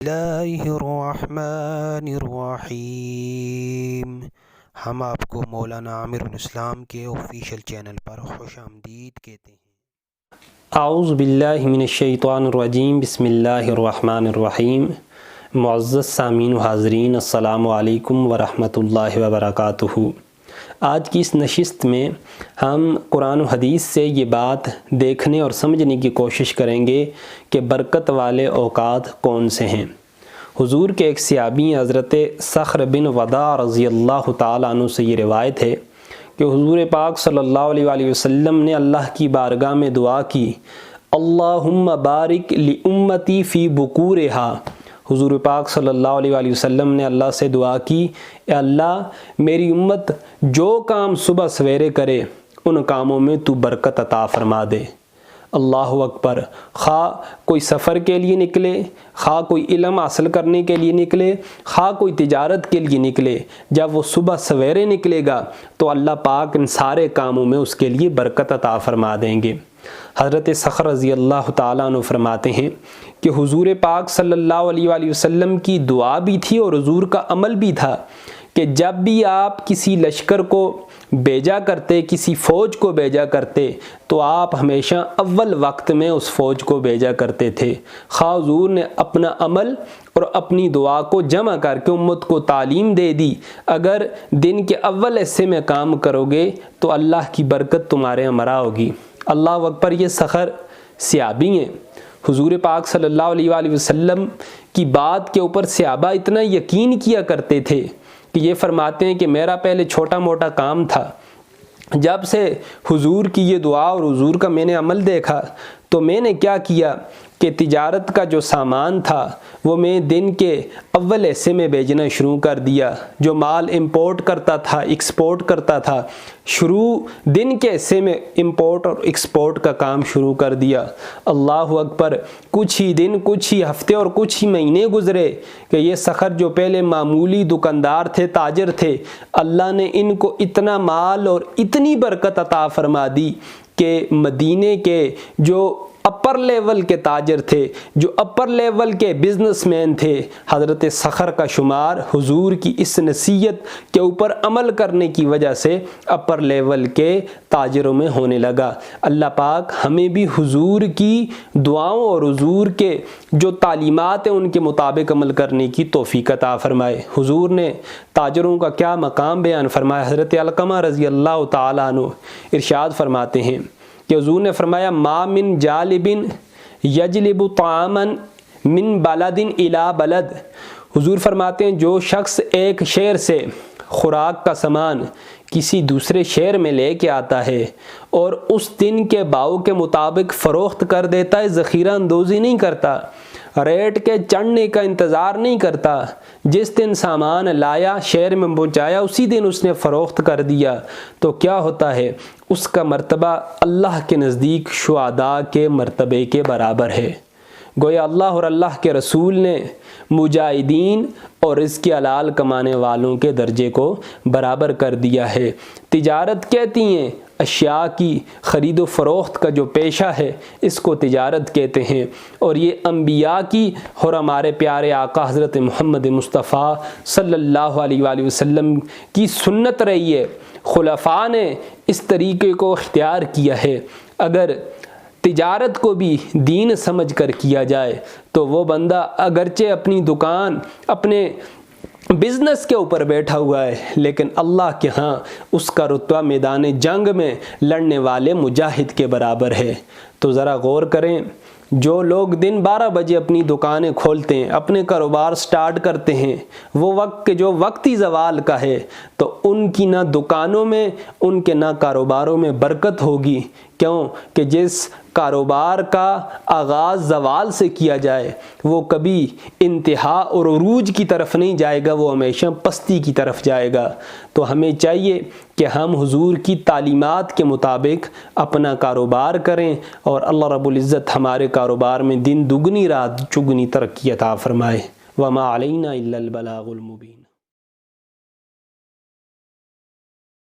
اللہ الرحمن الرحیم۔ ہم آپ کو مولانا عامر الاسلام کے آفیشیل چینل پر خوش آمدید کہتے ہیں۔ اعوذ باللہ من الشیطان الرجیم، بسم اللہ الرحمن الرحیم۔ معزز سامعین و حاضرین، السلام علیکم ورحمۃ اللہ وبرکاتہ۔ آج کی اس نشست میں ہم قرآن و حدیث سے یہ بات دیکھنے اور سمجھنے کی کوشش کریں گے کہ برکت والے اوقات کون سے ہیں۔ حضور کے ایک صحابی حضرت صخر بن وداع رضی اللہ تعالیٰ عنہ سے یہ روایت ہے کہ حضور پاک صلی اللہ علیہ وآلہ وسلم نے اللہ کی بارگاہ میں دعا کی، اللہم بارک لامتی فی بکورہا۔ حضور پاک صلی اللہ علیہ وآلہ وسلم نے اللہ سے دعا کی، اے اللہ میری امت جو کام صبح سویرے کرے ان کاموں میں تو برکت عطا فرما دے۔ اللہ اکبر۔ خواہ کوئی سفر کے لیے نکلے، خواہ کوئی علم حاصل کرنے کے لیے نکلے، خواہ کوئی تجارت کے لیے نکلے، جب وہ صبح سویرے نکلے گا تو اللہ پاک ان سارے کاموں میں اس کے لیے برکت عطا فرما دیں گے۔ حضرت صخر رضی اللہ تعالیٰ عنہ فرماتے ہیں کہ حضور پاک صلی اللہ علیہ وآلہ وسلم کی دعا بھی تھی اور حضور کا عمل بھی تھا کہ جب بھی آپ کسی لشکر کو بھیجا کرتے، کسی فوج کو بھیجا کرتے، تو آپ ہمیشہ اول وقت میں اس فوج کو بھیجا کرتے تھے۔ خواہ حضور نے اپنا عمل اور اپنی دعا کو جمع کر کے امت کو تعلیم دے دی، اگر دن کے اول حصے میں کام کرو گے تو اللہ کی برکت تمہارے ہمراہ ہوگی۔ اللہ اکبر۔ یہ صخر صحابی ہیں، حضور پاک صلی اللہ علیہ وآلہ وسلم کی بات کے اوپر صحابہ اتنا یقین کیا کرتے تھے کہ یہ فرماتے ہیں کہ میرا پہلے چھوٹا موٹا کام تھا، جب سے حضور کی یہ دعا اور حضور کا میں نے عمل دیکھا تو میں نے کیا کیا کہ تجارت کا جو سامان تھا وہ میں دن کے اول حصے میں بیچنا شروع کر دیا، جو مال امپورٹ کرتا تھا ایکسپورٹ کرتا تھا، شروع دن کے حصے میں امپورٹ اور ایکسپورٹ کا کام شروع کر دیا۔ اللہ اکبر۔ کچھ ہی دن، کچھ ہی ہفتے اور کچھ ہی مہینے گزرے کہ یہ صخر جو پہلے معمولی دکاندار تھے، تاجر تھے، اللہ نے ان کو اتنا مال اور اتنی برکت عطا فرما دی کہ مدینے کے جو اپر لیول کے تاجر تھے، جو اپر لیول کے بزنس مین تھے، حضرت صخر کا شمار حضور کی اس نصیحت کے اوپر عمل کرنے کی وجہ سے اپر لیول کے تاجروں میں ہونے لگا۔ اللہ پاک ہمیں بھی حضور کی دعاؤں اور حضور کے جو تعلیمات ہیں ان کے مطابق عمل کرنے کی توفیق عطا فرمائے۔ حضور نے تاجروں کا کیا مقام بیان فرمایا۔ حضرت علقمہ رضی اللہ تعالیٰ عنہ ارشاد فرماتے ہیں کہ حضور نے فرمایا، ما من جالب یجلب طعاما من بلد الی بلد۔ حضور فرماتے ہیں جو شخص ایک شہر سے خوراک کا سامان کسی دوسرے شہر میں لے کے آتا ہے اور اس دن کے بھاؤ کے مطابق فروخت کر دیتا ہے، ذخیرہ اندوزی نہیں کرتا، ریٹ کے چڑھنے کا انتظار نہیں کرتا، جس دن سامان لایا شہر میں پہنچایا اسی دن اس نے فروخت کر دیا، تو کیا ہوتا ہے اس کا مرتبہ اللہ کے نزدیک شہداء کے مرتبے کے برابر ہے۔ گویا اللہ اور اللہ کے رسول نے مجاہدین اور رزق حلال کمانے والوں کے درجے کو برابر کر دیا ہے۔ تجارت کہتی ہیں اشیاء کی خرید و فروخت کا جو پیشہ ہے اس کو تجارت کہتے ہیں، اور یہ انبیاء کی اور ہمارے پیارے آقا حضرت محمد مصطفیٰ صلی اللہ علیہ وآلہ وسلم کی سنت رہی ہے۔ خلفاء نے اس طریقے کو اختیار کیا ہے۔ اگر تجارت کو بھی دین سمجھ کر کیا جائے تو وہ بندہ اگرچہ اپنی دکان، اپنے بزنس کے اوپر بیٹھا ہوا ہے، لیکن اللہ کے ہاں اس کا رتبہ میدان جنگ میں لڑنے والے مجاہد کے برابر ہے۔ تو ذرا غور کریں، جو لوگ دن 12 بجے اپنی دکانیں کھولتے ہیں، اپنے کاروبار سٹارٹ کرتے ہیں، وہ وقت کے جو وقتی زوال کا ہے تو ان کی نہ دکانوں میں، ان کے نہ کاروباروں میں برکت ہوگی۔ کیوں کہ جس کاروبار کا آغاز زوال سے کیا جائے وہ کبھی انتہا اور عروج کی طرف نہیں جائے گا، وہ ہمیشہ پستی کی طرف جائے گا۔ تو ہمیں چاہیے کہ ہم حضور کی تعلیمات کے مطابق اپنا کاروبار کریں اور اللہ رب العزت ہمارے کاروبار میں دن دگنی رات چگنی ترقی عطا فرمائے۔ وما علینا الا البلاغ المبین۔